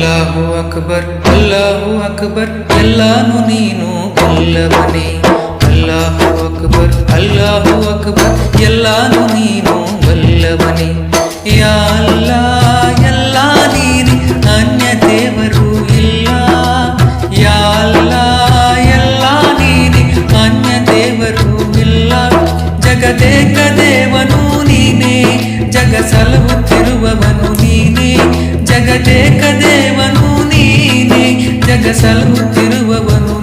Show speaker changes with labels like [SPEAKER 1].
[SPEAKER 1] ಅಲ್ಲಾಹು ಅಕ್ಬರ್ ಅಲ್ಲಾಹು ಅಕ್ಬರ್ ಎಲ್ಲಾನು ನೀನು ಬಲ್ಲವನೇ. ಅಲ್ಲಾಹು ಅಕ್ಬರ್ ಅಲ್ಲಾಹು ಅಕ್ಬರ್ ಎಲ್ಲಾನು ನೀನು ಬಲ್ಲವನೇ. ಯಾ ಅಲ್ಲಾ ಎಲ್ಲ ನೀನೆ ಅನ್ಯ ದೇವರು ಇಲ್ಲ. ಯಾ ಅಲ್ಲಾ ಎಲ್ಲ ನೀನೆ ಅನ್ಯ ದೇವರು ಇಲ್ಲ. ಜಗದೇಕ ದೇವನು ನೀನೇ, ಜಗ ಸಲಹುತ್ತಿರುವವನು ನೀನೇ. ಜಗದೇಕ ದೇವನು ನೀನೇ, ಜಗ ಸಲಹುತ್ತಿರುವವನು